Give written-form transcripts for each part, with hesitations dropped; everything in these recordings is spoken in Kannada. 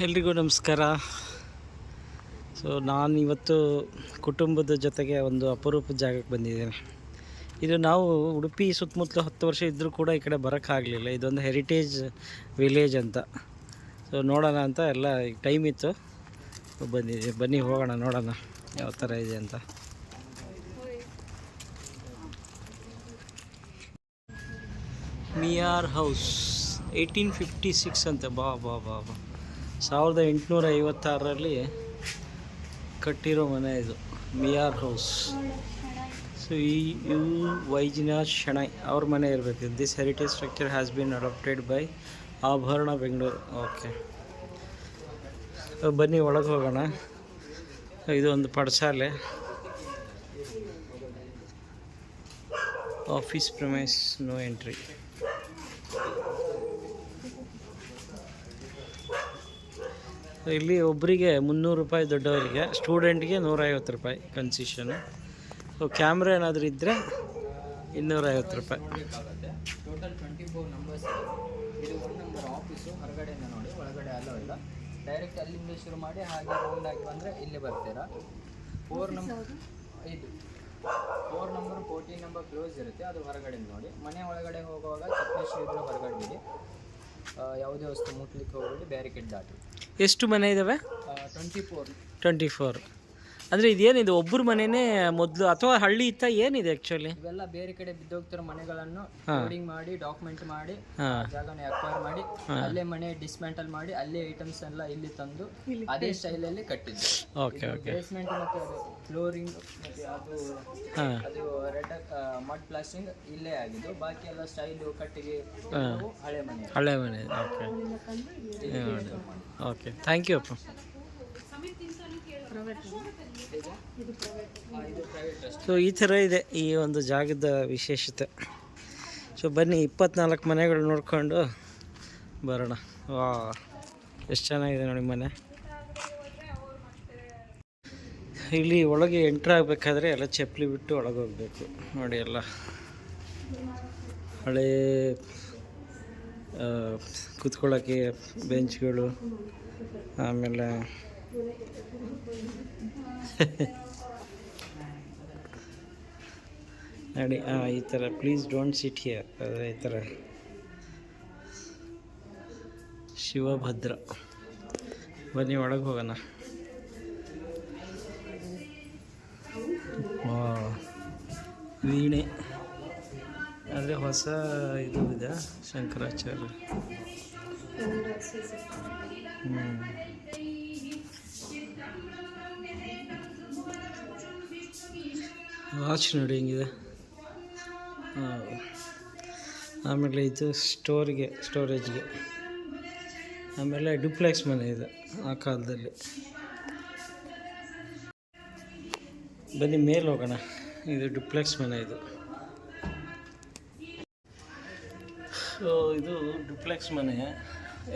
ಎಲ್ರಿಗೂ ನಮಸ್ಕಾರ. ನಾನು ಇವತ್ತು ಕುಟುಂಬದ ಜೊತೆಗೆ ಒಂದು ಅಪರೂಪದ ಜಾಗಕ್ಕೆ ಬಂದಿದ್ದೇನೆ. ಇದು ನಾವು ಉಡುಪಿ ಸುತ್ತಮುತ್ತಲು 10 ವರ್ಷ ಇದ್ದರೂ ಕೂಡ ಈ ಕಡೆ ಬರೋಕ್ಕಾಗಲಿಲ್ಲ. ಇದೊಂದು ಹೆರಿಟೇಜ್ ವಿಲೇಜ್ ಅಂತ. ನೋಡೋಣ ಅಂತ ಎಲ್ಲ ಟೈಮ್ ಇತ್ತು, ಬಂದಿದೆ. ಬನ್ನಿ ಹೋಗೋಣ, ನೋಡೋಣ ಯಾವ ಥರ ಇದೆ ಅಂತ. ಮಿಯಾರ್ ಹೌಸ್ 1856 ಅಂತೆ. ಬಾ 1856ರಲ್ಲಿ ಕಟ್ಟಿರೋ ಮನೆ ಇದು, ಮಿಯಾರ್ ಹೌಸ್. ಯು ವೈಜನಾಥ್ ಶೆಣೈ ಅವ್ರ ಮನೆ ಇರಬೇಕು. This heritage structure has been adapted by Abharana Bengaluru. Okay, ಬನ್ನಿ ಒಳಗೆ ಹೋಗೋಣ. ಇದು ಒಂದು ಪಡಸಾಲೆ, ಆಫೀಸ್ ಪ್ರಮೈಸ್, ನೋ ಎಂಟ್ರಿ. ಇಲ್ಲಿ ಒಬ್ಬರಿಗೆ 300 ರೂಪಾಯಿ, ದೊಡ್ಡವರಿಗೆ. ಸ್ಟೂಡೆಂಟ್ಗೆ 150 ರೂಪಾಯಿ ಕನ್ಸೆಷನು. ಕ್ಯಾಮ್ರಾ ಏನಾದರೂ ಇದ್ದರೆ 250 ರೂಪಾಯಿ. Total 24 numbers. ಇದು 1 ನಂಬರ್ ಆಫೀಸು. ಹೊರಗಡೆಯಿಂದ ನೋಡಿ, ಒಳಗಡೆ ಅಲ್ಲೋ ಇಲ್ಲ. ಡೈರೆಕ್ಟ್ ಅಲ್ಲಿಂದ ಶುರು ಮಾಡಿ ಹಾಗೆ ರೌಂಡ್ ಆಗಿ ಬಂದರೆ ಇಲ್ಲಿ ಬರ್ತೀರಾ. 4 ನಂಬರ್ 14 ನಂಬರ್ ಕ್ಲೋಸ್ ಇರುತ್ತೆ, ಅದು ಹೊರಗಡೆ ನೋಡಿ. ಮನೆ ಒಳಗಡೆ ಹೋಗುವಾಗ ಚಪ್ಲೇಶ್ವರ ಇದ್ರೆ ಹೊರಗಡೆ ಬಿಡಿ. ಯಾವುದೇ ವಸ್ತು ಮುಟ್ಲಿಕ್ಕೆ ಹೋಗಬೇಡಿ, ಬ್ಯಾರಿಕೇಡ್ ದಾಟಿ. ಎಷ್ಟು ಮನೆ ಇದ್ದಾವೆ? 24. ಅಂದರೆ ಇದೇನಿದೆ, ಒಬ್ಬರು ಮನೆಯೇ ಮೊದಲು ಅಥವಾ ಹಳ್ಳಿ ಇತ್ತ, ಏನಿದೆ ಆ್ಯಕ್ಚುಲಿ? ಇವೆಲ್ಲ ಬೇರೆ ಕಡೆ ಬಿದ್ದೋಗ್ತಿರೋ ಮನೆಗಳನ್ನು ಕೋಡಿಂಗ್ ಮಾಡಿ, ಡಾಕ್ಯುಮೆಂಟ್ ಮಾಡಿ, ಜಾಗನ ಅಕ್ವೈರ್ ಮಾಡಿ, ಅಲ್ಲೇ ಮನೆ ಡಿಸ್ಮ್ಯಾಂಟಲ್ ಮಾಡಿ, ಅಲ್ಲೇ ಐಟಮ್ಸ್ ಎಲ್ಲ ಇಲ್ಲಿ ತಂದು ಅದೇ ಸ್ಟೈಲಲ್ಲಿ ಕಟ್ಟಿದ್ದು. Okay okay. ಬೇಸ್ಮೆಂಟ್ ಮತ್ತು ಅದು ಫ್ಲೋರಿಂಗ್ ಮತ್ತು ಅದು ರೆಡ್ ಮಡ್ ಪ್ಲಾಸ್ಟಿಂಗ್ ಇಲ್ಲೇ ಆಗಿದ್ದು. ಬಾಕಿ ಎಲ್ಲ ಸ್ಟೈಲು, ಕಟ್ಟಿಗೆ ಹಳೆ ಮನೆ. ಓಕೆ ಓಕೆ, ಥ್ಯಾಂಕ್ ಯು ಅಪ್ಪ. ಈ ಥರ ಇದೆ ಈ ಒಂದು ಜಾಗದ ವಿಶೇಷತೆ. ಬನ್ನಿ 24 ಮನೆಗಳು ನೋಡಿಕೊಂಡು ಬರೋಣ. ವಾ, ಎಷ್ಟು ಚೆನ್ನಾಗಿದೆ ನೋಡಿ ಮನೆ. ಇಲ್ಲಿ ಒಳಗೆ ಎಂಟ್ರ್ ಆಗಬೇಕಾದ್ರೆ ಎಲ್ಲ ಚಪ್ಪಲಿ ಬಿಟ್ಟು ಒಳಗೆ ಹೋಗಬೇಕು. ನೋಡಿ, ಎಲ್ಲ ಹಳೇ ಕೂತ್ಕೊಳ್ಳೋಕ್ಕೆ ಬೆಂಚ್ಗಳು, ಆಮೇಲೆ ನೋಡಿ ಈ ಥರ ಪ್ಲೀಸ್ ಡೋಂಟ್ ಸಿಟ್ ಹಿಯರ್, ಈ ಥರ ಶಿವಭದ್ರ. ಬನ್ನಿ ಒಳಗೆ ಹೋಗೋಣ. ವೀಣೆ ಅಂದರೆ ಹೊಸ ಇದು ಇದೆ, ಶಂಕರಾಚಾರ್ಯ. ವಾಚ್ ನೋಡಿ ಹೆಂಗಿದೆ. ಆಮೇಲೆ ಇದು ಸ್ಟೋರೇಜ್ಗೆ. ಆಮೇಲೆ ಡ್ಯುಪ್ಲೆಕ್ಸ್ ಮನೆ ಇದೆ ಆ ಕಾಲದಲ್ಲಿ. ಬನ್ನಿ ಮೇಲೆ ಹೋಗೋಣ. ಇದು ಡ್ಯುಪ್ಲೆಕ್ಸ್ ಮನೆ ಇದು. ಇದು ಡ್ಯುಪ್ಲೆಕ್ಸ್ ಮನೆ,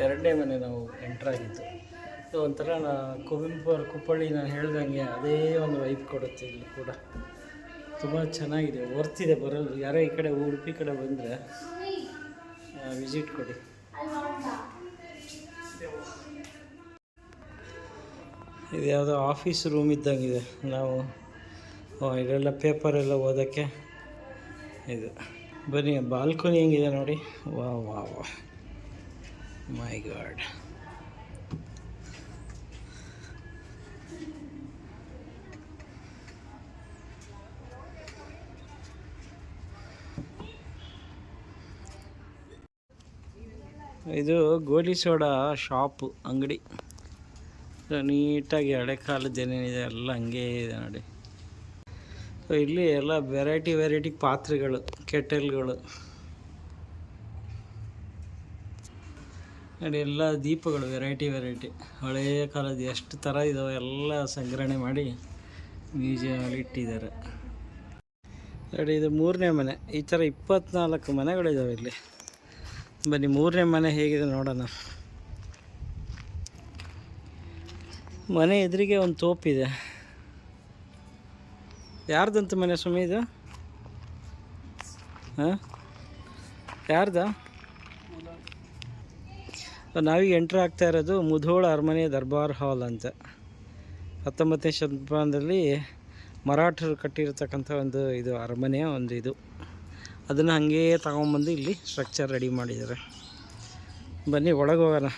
2ನೇ ಮನೆ ನಾವು ಎಂಟ್ರಾಗಿದ್ದು. ಇದು ಒಂಥರ ಕುವೆಂಪು ಅವ್ರ ಕುಪ್ಪಳ್ಳಿ ನಾನು ಹೇಳ್ದಂಗೆ ಅದೇ ಒಂದು ವೈಬ್ ಕೊಡುತ್ತೆ. ಇಲ್ಲಿ ಕೂಡ ತುಂಬ ಚೆನ್ನಾಗಿದೆ, ವರ್ತಿದೆ ಬರೋದು. ಯಾರೋ ಈ ಕಡೆ ಉಡುಪಿ ಕಡೆ ಬಂದರೆ ವಿಸಿಟ್ ಕೊಡಿ. ಇದು ಯಾವುದೋ ಆಫೀಸ್ ರೂಮ್ ಇದ್ದಂಗಿದೆ. ನಾವು ಇದೆಲ್ಲ ಪೇಪರೆಲ್ಲ ಓದೋಕ್ಕೆ ಇದು. ಬನ್ನಿ, ಬಾಲ್ಕನಿ ಹೆಂಗಿದೆ ನೋಡಿ. ವಾ ವಾ ವಾ, ಮೈ ಗಾಡ್. ಇದು ಗೋಲಿ ಸೋಡಾ ಶಾಪು, ಅಂಗಡಿ. ನೀಟಾಗಿ ಹಳೆ ಕಾಲದ್ದು ಏನೇನಿದೆ ಎಲ್ಲ ಹಂಗೇ ಇದೆ ನೋಡಿ. ಇಲ್ಲಿ ಎಲ್ಲ ವೆರೈಟಿ ಪಾತ್ರೆಗಳು, ಕೆಟಲ್ಗಳು ನೋಡಿ. ಎಲ್ಲ ದೀಪಗಳು ವೆರೈಟಿ ಹಳೆಯ ಕಾಲದ ಎಷ್ಟು ಥರ ಇದ್ದಾವೆ ಎಲ್ಲ ಸಂಗ್ರಹಣೆ ಮಾಡಿ ಮ್ಯೂಸಿಯಮಲ್ಲಿ ಇಟ್ಟಿದ್ದಾರೆ ನೋಡಿ. ಇದು 3ನೇ ಮನೆ. ಈ ಥರ 24 ಮನೆಗಳಿದ್ದಾವೆ ಇಲ್ಲಿ. ಬನ್ನಿ 3ನೇ ಮನೆ ಹೇಗಿದೆ ನೋಡೋಣ. ಮನೆ ಎದುರಿಗೆ ಒಂದು ತೋಪಿದೆ. ಯಾರ್ದಂತ ಮನೆ ಸುಮ್ಮನೆ ಇದು? ಹಾಂ, ಯಾರ್ದ? ನಾವೀಗ ಎಂಟ್ರ್ ಆಗ್ತಾ ಇರೋದು ಮುಧೋಳ ಅರಮನೆ ದರ್ಬಾರ್ ಹಾಲ್ ಅಂತ. 19ನೇ ಶತಮಾನದಲ್ಲಿ ಮರಾಠರು ಕಟ್ಟಿರ್ತಕ್ಕಂಥ ಒಂದು ಇದು ಅರಮನೆಯ ಒಂದು ಇದು. ಅದನ್ನು ಹಾಗೇ ತಗೊಂಬಂದು ಇಲ್ಲಿ ಸ್ಟ್ರಕ್ಚರ್ ರೆಡಿ ಮಾಡಿದ್ದಾರೆ. ಬನ್ನಿ ಒಳಗೆ ಹೋಗೋಣ.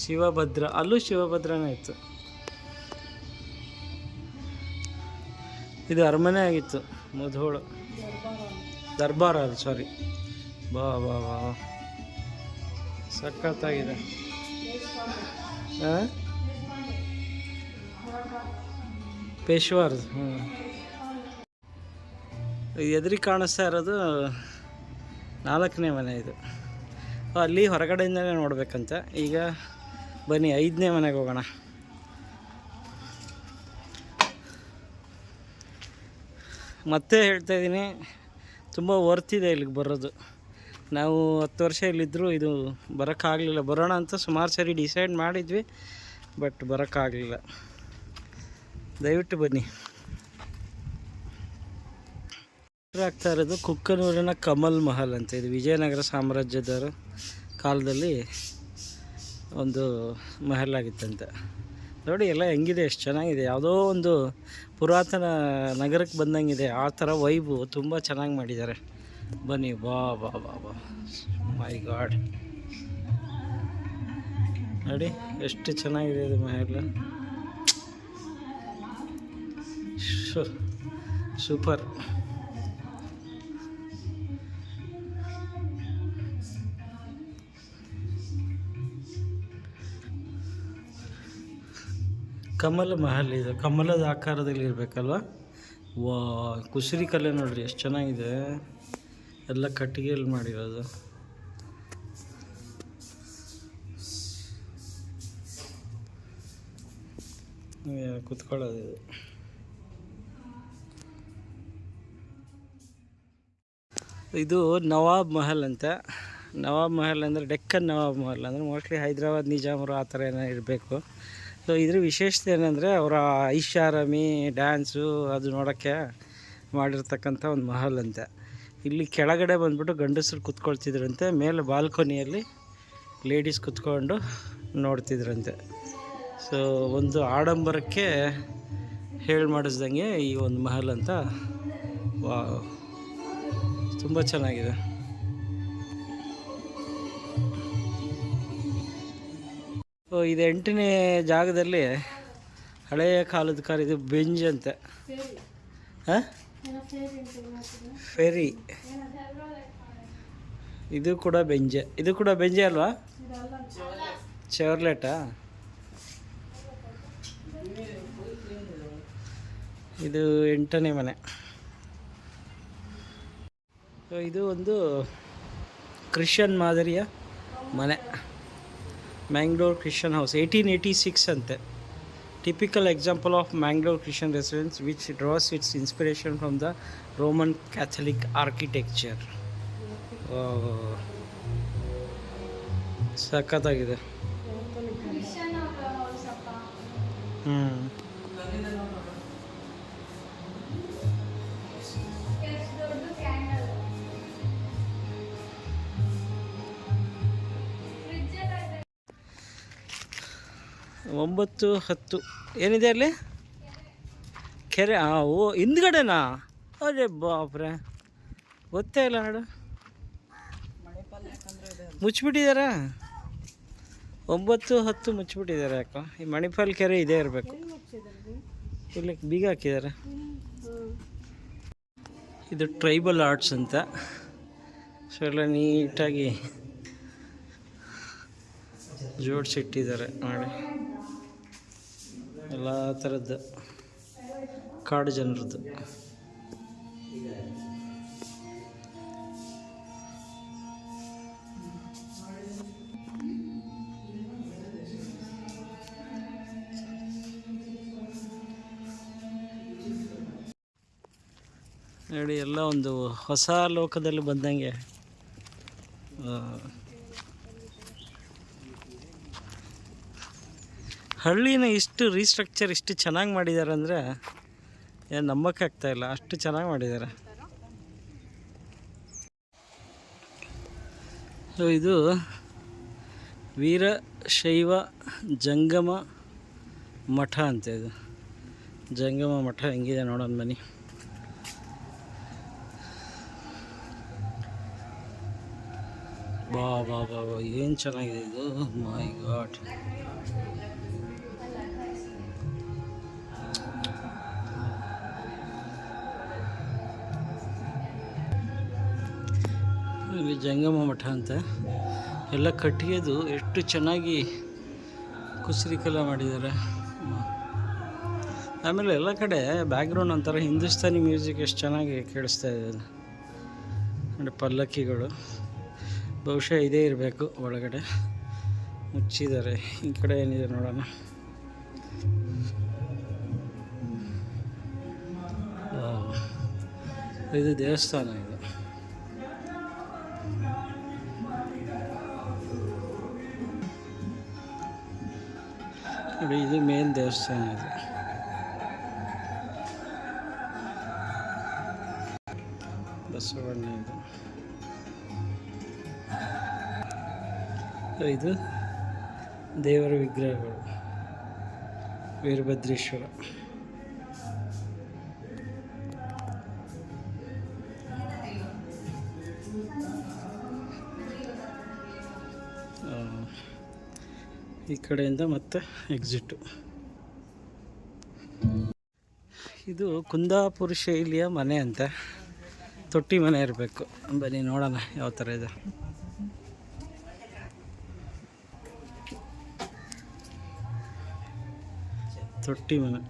ಶಿವಭದ್ರ, ಅಲ್ಲೂ ಶಿವಭದ್ರನೇ ಇತ್ತು. ಇದು ಅರಮನೆ ಆಗಿತ್ತು, ಮುಧೋಳ ದರ್ಬಾರ್ ಹಾಲ್, ಸಾರಿ. ಬಾ ಬಾ ಬಾ ಸಖತ್ತಾಗಿದೆ. ಪೇಶ್ವಾರ್. ಎದುರಿಗೆ ಕಾಣಿಸ್ತಾ ಇರೋದು 4ನೇ ಮನೆ ಇದು. ಅಲ್ಲಿ ಹೊರಗಡೆಯಿಂದಲೇ ನೋಡ್ಬೇಕಂತ. ಈಗ ಬನ್ನಿ 5ನೇ ಮನೆಗೆ ಹೋಗೋಣ. ಮತ್ತೆ ಹೇಳ್ತಾ ಇದ್ದೀನಿ, ತುಂಬ ವರ್ತಿದೆ ಇಲ್ಲಿಗೆ ಬರೋದು. ನಾವು 10 ವರ್ಷ ಇಲ್ಲಿದ್ದರೂ ಇದು ಬರೋಕ್ಕಾಗಲಿಲ್ಲ. ಬರೋಣ ಅಂತ ಸುಮಾರು ಸರಿ ಡಿಸೈಡ್ ಮಾಡಿದ್ವಿ, ಬಟ್ ಬರೋಕ್ಕಾಗಲಿಲ್ಲ. ದಯವಿಟ್ಟು ಬನ್ನಿ. ಆಗ್ತಾ ಇರೋದು ಕುಕ್ಕನೂರಿನ ಕಮಲ್ ಮಹಲ್ ಅಂತ. ಇದು ವಿಜಯನಗರ ಸಾಮ್ರಾಜ್ಯದವರ ಕಾಲದಲ್ಲಿ ಒಂದು ಮಹಲ್ ಆಗಿತ್ತಂತೆ. ನೋಡಿ ಎಲ್ಲ ಹೆಂಗಿದೆ, ಎಷ್ಟು ಚೆನ್ನಾಗಿದೆ. ಯಾವುದೋ ಒಂದು ಪುರಾತನ ನಗರಕ್ಕೆ ಬಂದಂಗಿದೆ ಆ ಥರ ವೈಬು. ತುಂಬ ಚೆನ್ನಾಗಿ ಮಾಡಿದ್ದಾರೆ. ಬನ್ನಿ. ಬಾ ಬಾ ಬಾ ಬಾ ಮೈ ಗಾಡ್, ನೋಡಿ ಎಷ್ಟು ಚೆನ್ನಾಗಿದೆ ಇದು ಮಹಲ್. ಸೂಪರ್. ಕಮಲ ಮಹಲ್ ಇದು. ಕಮಲದ ಆಕಾರದಲ್ಲಿ ಇರಬೇಕಲ್ವ. ವಾ, ಕುಸುರಿ ಕಲ್ಲೆ ನೋಡ್ರಿ ಎಷ್ಟು ಚೆನ್ನಾಗಿದೆ. ಎಲ್ಲ ಕಟ್ಟಿಗೆಯಲ್ಲಿ ಮಾಡಿರೋದು. ಕುತ್ಕೊಳ್ಳೋದು ಇದು. ಇದು ನವಾಬ್ ಮಹಲ್ ಅಂತ. ನವಾಬ್ ಮಹಲ್ ಅಂದರೆ ಡೆಕ್ಕನ್ ನವಾಬ್ ಮಹಲ್ ಅಂದರೆ ಮೋಸ್ಟ್ಲಿ ಹೈದ್ರಾಬಾದ್ ನಿಜಾಮರು ಆ ಥರ ಏನೋ ಇರಬೇಕು. ಸೊ ಇದ್ರ ವಿಶೇಷತೆ ಏನಂದರೆ ಅವರ ಐಷಾರಾಮಿ ಡ್ಯಾನ್ಸು ಅದು ನೋಡೋಕ್ಕೆ ಮಾಡಿರ್ತಕ್ಕಂಥ ಒಂದು ಮಹಲ್ ಅಂತ. ಇಲ್ಲಿ ಕೆಳಗಡೆ ಬಂದ್ಬಿಟ್ಟು ಗಂಡಸರು ಕುತ್ಕೊಳ್ತಿದ್ರಂತೆ, ಮೇಲೆ ಬಾಲ್ಕೊನಿಯಲ್ಲಿ ಲೇಡೀಸ್ ಕುತ್ಕೊಂಡು ನೋಡ್ತಿದ್ರಂತೆ. ಸೊ ಒಂದು ಆಡಂಬರಕ್ಕೆ ಹೇಳಿ ಮಾಡಿಸ್ದಂಗೆ ಈ ಒಂದು ಮಹಲ್ ಅಂತ. ವಾ, ತುಂಬ ಚೆನ್ನಾಗಿದೆ. ಇದು 8ನೇ ಜಾಗದಲ್ಲಿ ಹಳೆಯ ಕಾಲದ ಕಾರ್. ಇದು ಬೆಂಜ್ ಅಂತೆ. ಫೆರಿ. ಇದು ಕೂಡ ಬೆಂಜೆ. ಇದು ಕೂಡ ಬೆಂಜೆ ಅಲ್ವಾ? ಚೆವರ್ಲೆಟಾ? ಇದು 8ನೇ ಮನೆ. ಇದು ಒಂದು ಕ್ರಿಶ್ಚಿಯನ್ ಮಾದರಿಯ ಮನೆ. ಮ್ಯಾಂಗ್ಳೂರ್ ಕ್ರಿಶ್ಚಿಯನ್ ಹೌಸ್, 1886 ಅಂತೆ. Typical example of Mangalore Christian residence which draws it's inspiration from the Roman Catholic architecture. ಸಖತ್ತಾಗಿದೆ. ಒಂಬತ್ತು 10 ಏನಿದೆ ಅಲ್ಲಿ? ಕೆರೆ. ಓ, ಹಿಂದ್ಗಡೆನಾ? ಅರೆ ಬಾಪ್ರೆ, ಗೊತ್ತೇ ಇಲ್ಲ ನೋಡು. ಮುಚ್ಚಿಬಿಟ್ಟಿದ್ದಾರಾ? 9, 10 ಮುಚ್ಚಿಬಿಟ್ಟಿದ್ದಾರೆ. ಯಾಕೋ ಈ ಮಣಿಪಾಲ್ ಕೆರೆ ಇದೇ ಇರಬೇಕು. ಇಲ್ಲಿ ಬೀಗ ಹಾಕಿದ್ದಾರೆ. ಇದು ಟ್ರೈಬಲ್ ಆರ್ಟ್ಸ್ ಅಂತ. ಸೊ ಎಲ್ಲ ನೀಟಾಗಿ ಜೋಡಿಸಿಟ್ಟಿದ್ದಾರೆ ನೋಡಿ. ಎಲ್ಲ ಥರದ್ದು ಕಾಡು ಜನರದ್ದು. ನೋಡಿ ಎಲ್ಲ ಒಂದು ಹೊಸ ಲೋಕದಲ್ಲಿ ಬಂದಂಗೆ. ಹಳ್ಳಿನ ಇಷ್ಟು ರೀಸ್ಟ್ರಕ್ಚರ್ ಇಷ್ಟು ಚೆನ್ನಾಗಿ ಮಾಡಿದ್ದಾರೆ ಅಂದರೆ ಏನು ನಂಬಕ್ಕೆ ಆಗ್ತಾಯಿಲ್ಲ. ಅಷ್ಟು ಚೆನ್ನಾಗಿ ಮಾಡಿದ್ದಾರೆ. ಸೊ ಇದು ವೀರಶೈವ ಜಂಗಮ ಮಠ ಅಂತ. ಇದು ಜಂಗಮ ಮಠ ಹೆಂಗಿದೆ ನೋಡೋಣ ಬನ್ನಿ. ಬಾ ಬಾ ಬಾ ಬಾ ಏನು ಚೆನ್ನಾಗಿದೆ ಇದು, ಮೈ ಗಾಡ್. ಇಲ್ಲಿ ಜಂಗಮ ಮಠ ಅಂತ ಎಲ್ಲ ಕಟ್ಟಿಗೆದು ಎಷ್ಟು ಚೆನ್ನಾಗಿ ಕುಸರಿಕಲ್ಲ ಮಾಡಿದ್ದಾರೆ. ಆಮೇಲೆ ಎಲ್ಲ ಕಡೆ ಬ್ಯಾಕ್ಗ್ರೌಂಡ್ ಒಂಥರ ಹಿಂದೂಸ್ತಾನಿ ಮ್ಯೂಸಿಕ್ ಎಷ್ಟು ಚೆನ್ನಾಗಿ ಕೇಳಿಸ್ತಾ ಇದೆ ನೋಡಿ. ಪಲ್ಲಕ್ಕಿಗಳು ಬಹುಶಃ ಇದೇ ಇರಬೇಕು, ಒಳಗಡೆ ಮುಚ್ಚಿದ್ದಾರೆ. ಈ ಕಡೆ ಏನಿದೆ ನೋಡೋಣ. ಇದು ದೇವಸ್ಥಾನ ಇದು. ನೋಡಿ ಇದು ಮೇನ್ ದೇವಸ್ಥಾನ ಇದು. ಬಸವಣ್ಣ ಇದು ದೇವರ ವಿಗ್ರಹಗಳು, ವೀರಭದ್ರೇಶ್ವರ. ಈ ಕಡೆಯಿಂದ ಮತ್ತೆ ಎಕ್ಸಿಟು. ಇದು ಕುಂದಾಪುರ ಶೈಲಿಯ ಮನೆ ಅಂತ, ತೊಟ್ಟಿ ಮನೆ ಇರಬೇಕು. ಬನ್ನಿ ನೋಡೋಣ ಯಾವ ಥರ ಇದೆ. ತೊಟ್ಟಿ ಮನೆ.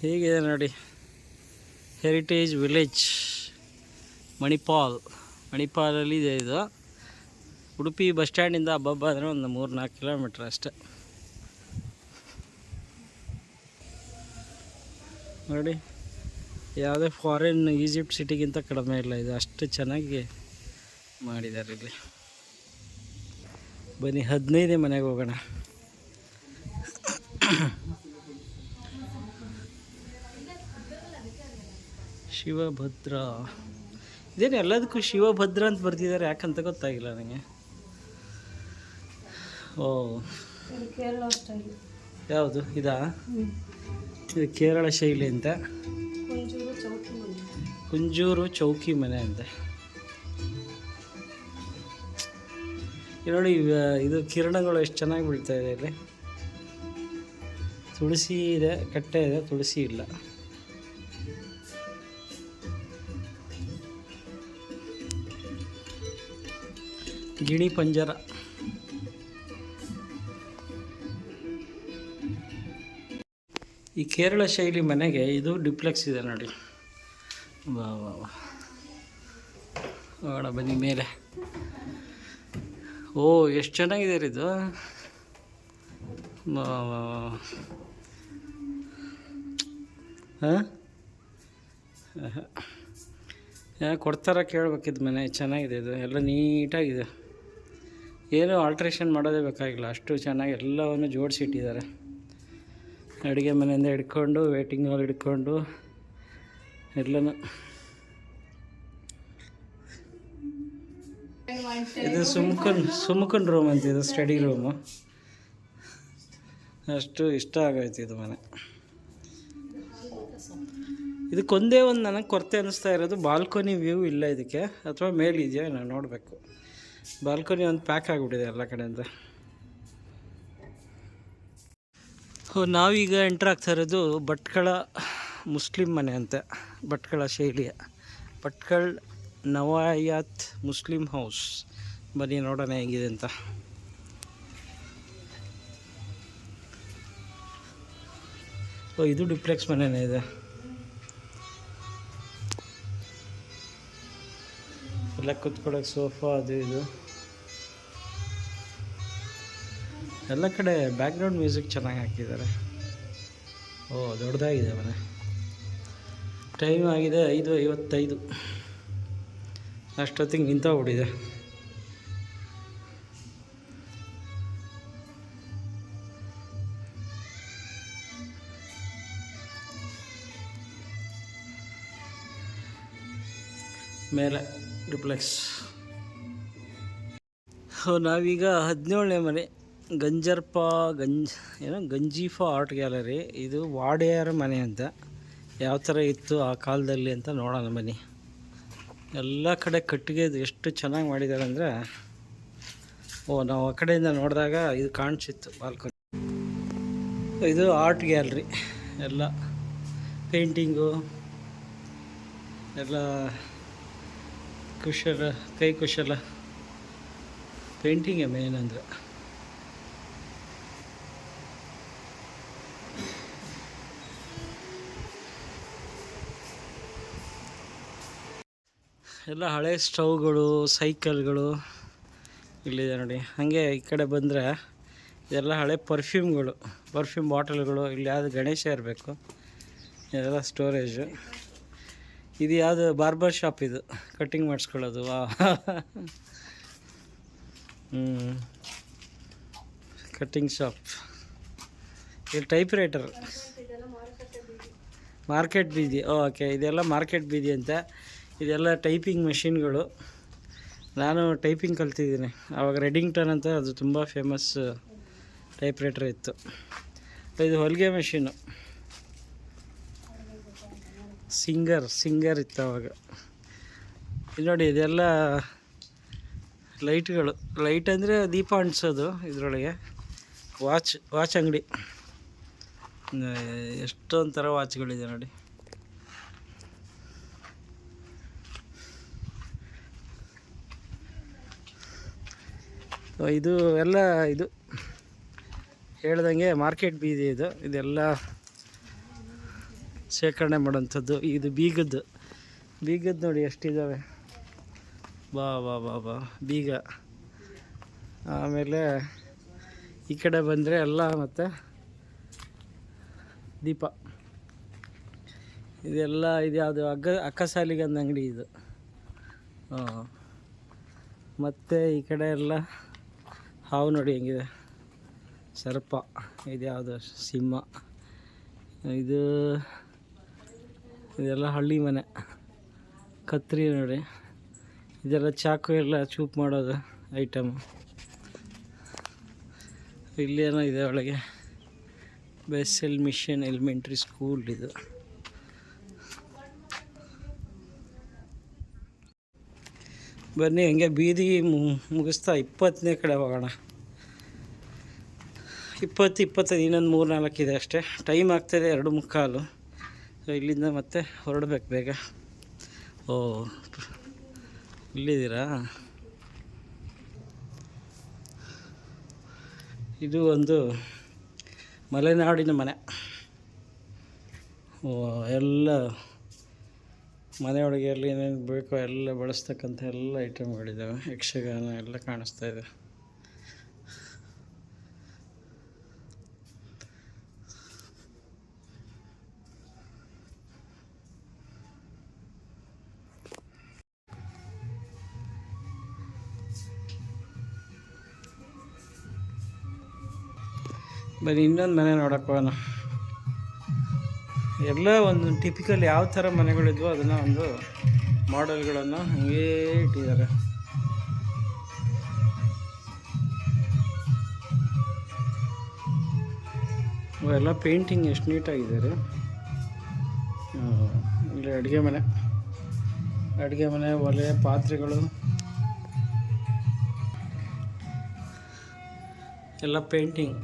ಹೇಗಿದೆ ನೋಡಿ, ಹೆರಿಟೇಜ್ ವಿಲೇಜ್ ಮಣಿಪಾಲಲ್ಲಿ ಇದೆ ಇದು. ಉಡುಪಿ ಬಸ್ ಸ್ಟ್ಯಾಂಡಿಂದ ಹಬ್ಬ ಅಂದರೆ ಒಂದು 3-4 ಕಿಲೋಮೀಟ್ರ್ ಅಷ್ಟೆ. ನೋಡಿ, ಯಾವುದೇ ಫಾರಿನ್ ಈಜಿಪ್ಟ್ ಸಿಟಿಗಿಂತ ಕಡಿಮೆ ಇಲ್ಲ ಇದು, ಅಷ್ಟು ಚೆನ್ನಾಗಿ ಮಾಡಿದ್ದಾರೆ ಇಲ್ಲಿ. ಬನ್ನಿ 15ನೇ ಮನೆಗೆ ಹೋಗೋಣ. ಶಿವಭದ್ರ, ಇದೇನು ಎಲ್ಲದಕ್ಕೂ ಶಿವಭದ್ರ ಅಂತ ಬರ್ತಿದ್ದಾರೆ, ಯಾಕಂತ ಗೊತ್ತಾಗಿಲ್ಲ ನನಗೆ. ಓ ಯಾವುದು ಇದಾ? ಇದು ಕೇರಳ ಶೈಲಿ ಅಂತ, ಕುಂಜೂರು ಚೌಕಿ ಮನೆ ಅಂತ. ನೋಡಿ ಇದು ಕಿರಣಗಳು ಎಷ್ಟು ಚೆನ್ನಾಗಿ ಬೀಳ್ತಾ ಇದೆ ಇಲ್ಲಿ. ತುಳಸಿ ಇದೆ, ಕಟ್ಟೆ ಇದೆ, ತುಳಸಿ ಇಲ್ಲ. ಗಿಣಿ ಪಂಜರ. ಈ ಕೇರಳ ಶೈಲಿ ಮನೆಗೆ ಇದು ಡಿಪ್ಲೆಕ್ಸ್ ಇದೆ ನೋಡಿ. ವಾ ವಾ ವಾ, ನೋಡ ಬನ್ನಿ ಮೇಲೆ. ಓ ಎಷ್ಟು ಚೆನ್ನಾಗಿದೆ ರೀ ಇದು. ವಾ ವಾ ಹಾಂ, ಕೊಡ್ತಾರ ಕೇಳ್ಬೇಕಿದ್ದು ಮನೆ. ಚೆನ್ನಾಗಿದೆ ಇದು, ಎಲ್ಲ ನೀಟಾಗಿದೆ. ಏನೂ ಆಲ್ಟ್ರೇಷನ್ ಮಾಡೋದೇ ಬೇಕಾಗಿಲ್ಲ, ಅಷ್ಟು ಚೆನ್ನಾಗಿ ಎಲ್ಲವನ್ನು ಜೋಡಿಸಿಟ್ಟಿದ್ದಾರೆ. ಅಡುಗೆ ಮನೆಯಿಂದ ಹಿಡ್ಕೊಂಡು ವೇಟಿಂಗ್ ಹಾಲ್ ಹಿಡ್ಕೊಂಡು ಎಲ್ಲನೂ. ಇದು ಸುಮ್ಕನ್ ರೂಮ್ ಅಂತ, ಇದು ಸ್ಟಡಿ ರೂಮು. ಅಷ್ಟು ಇಷ್ಟ ಆಗೈತೆ ಇದು ಮನೆ. ಇದಕ್ಕೊಂದೇ ಒಂದು ನನಗೆ ಕೊರತೆ ಅನ್ನಿಸ್ತಾ ಇರೋದು, ಬಾಲ್ಕನಿ ವ್ಯೂ ಇಲ್ಲ ಇದಕ್ಕೆ, ಅಥವಾ ಮೇಲಿದೆಯಾ ನಾನು ನೋಡಬೇಕು. ಬಾಲ್ಕನಿ ಒಂದು ಪ್ಯಾಕ್ ಆಗಿಬಿಟ್ಟಿದೆ ಎಲ್ಲ ಕಡೆಯಿಂದ. ನಾವೀಗ ಎಂಟ್ರ್ ಆಗ್ತಾ ಇರೋದು ಭಟ್ಕಳ ಮುಸ್ಲಿಂ ಮನೆ ಅಂತ, ಭಟ್ಕಳ ಶೈಲಿಯ ಭಟ್ಕಳ ನವಾಯಾತ್ ಮುಸ್ಲಿಂ ಹೌಸ್. ಬನ್ನಿ ನೋಡೋಣ ಹೇಗಿದೆ ಅಂತ. ಓ ಇದು ಡಿಪ್ಲೆಕ್ಸ್ ಮನೆಯೇ ಇದೆ. ಎಲ್ಲ ಕೂತ್ಕೊಳ್ಳೋಕೆ ಸೋಫಾ ಅದು ಇದು. ಎಲ್ಲ ಕಡೆ ಬ್ಯಾಕ್ಗ್ರೌಂಡ್ ಮ್ಯೂಸಿಕ್ ಚೆನ್ನಾಗಿ ಹಾಕಿದ್ದಾರೆ. ಓ ದೊಡ್ಡದಾಗಿದೆ ಮನೆ. ಟೈಮ್ ಆಗಿದೆ 5:55. ಅಷ್ಟೊತ್ತಿಗೆ ನಿಂತೋಗ್ಬಿಟ್ಟಿದೆ. ಮೇಲೆ ಡಿಪ್ಲೆಕ್ಸ್. ನಾವೀಗ 17ನೇ ಮನೆ, ಗಂಜೀಫಾ ಆರ್ಟ್ ಗ್ಯಾಲರಿ. ಇದು ವಾಡೆಯರ ಮನೆ ಅಂತ, ಯಾವ ಥರ ಇತ್ತು ಆ ಕಾಲದಲ್ಲಿ ಅಂತ ನೋಡೋಣ ಬನ್ನಿ. ಎಲ್ಲ ಕಡೆ ಕಟ್ಟಿಗೆ ಎಷ್ಟು ಚೆನ್ನಾಗಿ ಮಾಡಿದ್ದಾರೆ ಅಂದರೆ, ನಾವು ಆ ಕಡೆಯಿಂದ ನೋಡಿದಾಗ ಇದು ಕಾಣಿಸಿತ್ತು ಬಾಲ್ಕನಿ. ಇದು ಆರ್ಟ್ ಗ್ಯಾಲರಿ, ಎಲ್ಲ ಪೇಂಟಿಂಗು, ಎಲ್ಲ ಕೈ ಕುಶಲ ಪೇಂಟಿಂಗೇ ಮೇನ್ ಅಂದರೆ. ಎಲ್ಲ ಹಳೆ ಸ್ಟವ್ಗಳು, ಸೈಕಲ್ಗಳು ಇಲ್ಲಿದೆ ನೋಡಿ. ಹಾಗೆ ಈ ಕಡೆ ಬಂದರೆ ಇದೆಲ್ಲ ಹಳೆ ಪರ್ಫ್ಯೂಮ್ ಬಾಟಲ್ಗಳು. ಇಲ್ಲಿ ಯಾವುದು ಗಣೇಶ ಇರಬೇಕು, ಇದೆಲ್ಲ ಸ್ಟೋರೇಜು. ಇದು ಯಾವುದು ಬಾರ್ಬರ್ ಶಾಪ್, ಇದು ಕಟ್ಟಿಂಗ್ ಮಾಡಿಸ್ಕೊಳ್ಳೋದು. Cutting shop. ಇದು ಟೈಪ್ ರೈಟರ್, ಮಾರ್ಕೆಟ್ ಬೀದಿ. ಓಕೆ, ಇದೆಲ್ಲ ಮಾರ್ಕೆಟ್ ಬೀದಿ ಅಂತ. ಇದೆಲ್ಲ ಟೈಪಿಂಗ್ ಮೆಷಿನ್ಗಳು. ನಾನು ಟೈಪಿಂಗ್ ಕಲ್ತಿದ್ದೀನಿ ಆವಾಗ. ರೆಡಿಂಗ್ಟನ್ ಅಂತ ಅದು ತುಂಬ ಫೇಮಸ್ ಟೈಪ್ ರೈಟರ್ ಇತ್ತು. ಇದು ಹೊಲಿಗೆ ಮೆಷಿನು, ಸಿಂಗರ್ ಇತ್ತು ಆವಾಗ. ಇದು ನೋಡಿ, ಇದೆಲ್ಲ ಲೈಟ್ಗಳು. ಲೈಟ್ ಅಂದರೆ ದೀಪ ಅಂಟಿಸೋದು. ಇದರೊಳಗೆ ವಾಚ್ ಅಂಗಡಿ. ಎಷ್ಟೊಂದು ಥರ ವಾಚ್ಗಳಿದೆ ನೋಡಿ. ಇದು ಎಲ್ಲ ಇದು ಹೇಳ್ದಂಗೆ ಮಾರ್ಕೆಟ್ ಬೀದಿ. ಇದೆಲ್ಲ ಶೇಖರಣೆ ಮಾಡೋಂಥದ್ದು. ಇದು ಬೀಗದ್ದು ನೋಡಿ ಎಷ್ಟಿದ್ದಾವೆ. ಬಾ ಬೀಗ. ಆಮೇಲೆ ಈ ಕಡೆ ಬಂದರೆ ಎಲ್ಲ ಮತ್ತು ದೀಪ. ಇದೆಲ್ಲ ಇದು ಯಾವುದು ಅಕ್ಕಸಾಲಿಗಂದು ಅಂಗಡಿ ಇದು. ಮತ್ತು ಈ ಕಡೆ ಎಲ್ಲ ಹಾವು ನೋಡಿ ಹೆಂಗಿದೆ, ಸರ್ಪ. ಇದು ಯಾವುದು ಸಿಂಹ. ಇದೆಲ್ಲ ಹಳ್ಳಿ ಮನೆ. ಕತ್ರಿ ನೋಡಿ, ಇದೆಲ್ಲ ಚಾಕು ಎಲ್ಲ ಚೂಪ್ ಮಾಡೋದು ಐಟಮ್. ಇಲ್ಲೇನೋ ಇದೆ ಒಳಗೆ, ಬೆಸೆಲ್ ಮಿಷನ್ ಎಲಿಮೆಂಟ್ರಿ ಸ್ಕೂಲ್ ಇದು. ಬನ್ನಿ ಹಂಗೆ ಬೀದಿ ಮುಗಿಸ್ತಾ 20ನೇ ಕಡೆ ಹೋಗೋಣ. 25 ಇನ್ನೊಂದು 3-4 ಇದೆ ಅಷ್ಟೇ. ಟೈಮ್ ಆಗ್ತಾಯಿದೆ 2:45. ಇಲ್ಲಿಂದ ಮತ್ತೆ ಹೊರಡಬೇಕು ಬೇಗ. ಇಲ್ಲಿದ್ದೀರಾ? ಇದು ಒಂದು ಮಲೆನಾಡಿನ ಮನೆ. ಎಲ್ಲ ಮನೆಯೊಳಗೆ ಎಲ್ಲ ಏನೇನು ಬೇಕೋ ಎಲ್ಲ ಬಳಸ್ತಕ್ಕಂಥ ಎಲ್ಲ ಐಟಮ್ಗಳಿದ್ದಾವೆ. ಯಕ್ಷಗಾನ ಎಲ್ಲ ಕಾಣಿಸ್ತಾ ಇದೆ. ಬನ್ನಿ ಇನ್ನೊಂದು ಮನೆ ನೋಡೋಕೆ ಹೋಗೋಣ. ಎಲ್ಲ ಒಂದು ಟಿಪಿಕಲ್ ಯಾವ ಥರ ಮನೆಗಳಿದ್ವೋ ಅದನ್ನು ಒಂದು ಮಾಡೆಲ್ಗಳನ್ನು ಹಂಗೇ ಇಟ್ಟಿದ್ದಾರೆ. ಅವೆಲ್ಲ ಪೇಂಟಿಂಗ್ ಎಷ್ಟು ನೀಟಾಗಿದ್ದಾರೆ. ಇಲ್ಲಿ ಅಡುಗೆ ಮನೆ, ಒಲೆ, ಪಾತ್ರೆಗಳು ಎಲ್ಲ ಪೇಂಟಿಂಗ್.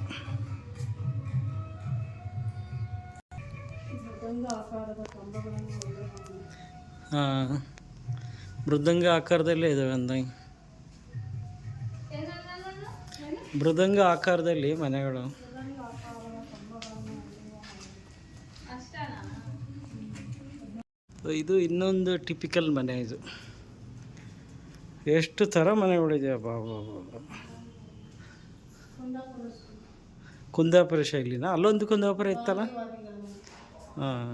ಮೃದಂಗ ಆಕಾರದಲ್ಲೇ ಇದ್ದಾವೆ ಅಂದಂಗೆ. ಮೃದಂಗ ಆಕಾರದಲ್ಲಿ ಮನೆಗಳು. ಇದು ಇನ್ನೊಂದು ಟಿಪಿಕಲ್ ಮನೆ. ಇದು ಎಷ್ಟು ಥರ ಮನೆಗಳಿದೆ. ಬಾಬಾ ಕುಂದಾಪುರ ಶೈಲಿನ. ಅಲ್ಲೊಂದು ಕುಂದಾಪುರ ಇತ್ತಲ್ಲ. ಹಾಂ,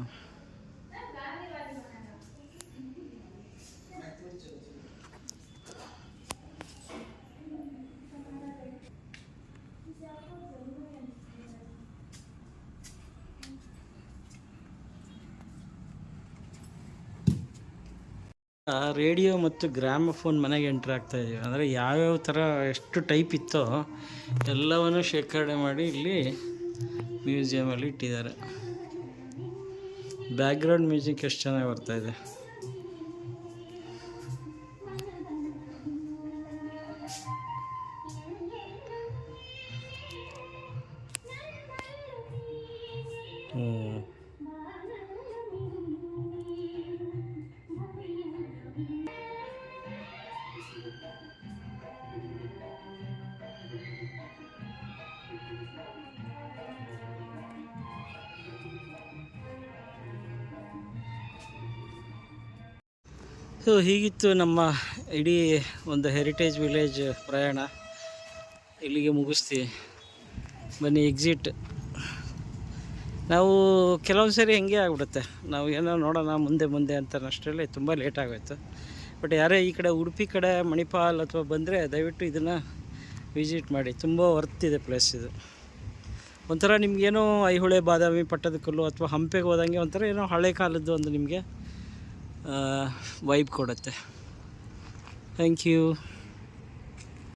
ರೇಡಿಯೋ ಮತ್ತು ಗ್ರಾಮಫೋನ್ ಮನೆಗೆ ಎಂಟ್ರ್ ಆಗ್ತಾ ಇದೀವಿ. ಅಂದರೆ ಯಾವ್ಯಾವ ಥರ ಎಷ್ಟು ಟೈಪ್ ಇತ್ತೋ ಎಲ್ಲವನ್ನು ಶೇಖರಣೆ ಮಾಡಿ ಇಲ್ಲಿ ಮ್ಯೂಸಿಯಮಲ್ಲಿ ಇಟ್ಟಿದ್ದಾರೆ. ಬ್ಯಾಕ್ಗ್ರೌಂಡ್ ಮ್ಯೂಸಿಕ್ ಎಷ್ಟು ಚೆನ್ನಾಗಿ ಬರ್ತಾಯಿದೆ. ಸೊ ಹೀಗಿತ್ತು ನಮ್ಮ ಇಡೀ ಒಂದು ಹೆರಿಟೇಜ್ ವಿಲೇಜ್ ಪ್ರಯಾಣ. ಇಲ್ಲಿಗೆ ಮುಗಿಸ್ತೀವಿ. ಬನ್ನಿ ಎಕ್ಸಿಟ್. ನಾವು ಕೆಲವೊಂದು ಸರಿ ಹೆಂಗೆ ಆಗ್ಬಿಡುತ್ತೆ, ನಾವು ಏನೋ ನೋಡೋಣ ಮುಂದೆ ಅಂತ ಅಷ್ಟರಲ್ಲಿ ತುಂಬ ಲೇಟ್ ಆಗೋಯ್ತು. ಬಟ್ ಯಾರೇ ಈ ಕಡೆ ಉಡುಪಿ ಕಡೆ ಮಣಿಪಾಲ್ ಅಥವಾ ಬಂದರೆ ದಯವಿಟ್ಟು ಇದನ್ನು ವಿಸಿಟ್ ಮಾಡಿ. ತುಂಬ ವರ್ತಿದೆ ಪ್ಲೇಸ್ ಇದು. ಒಂಥರ ನಿಮಗೇನೋ ಐಹೊಳೆ, ಬಾದಾಮಿ, ಪಟ್ಟದಕಲ್ಲು ಅಥವಾ ಹಂಪೆಗೆ ಹೋದಂಗೆ ಒಂಥರ ಏನೋ ಹಳೆ ಕಾಲದ್ದು ಒಂದು ನಿಮಗೆ ವೈಬ್ ಕೊಡುತ್ತೆ. Thank you.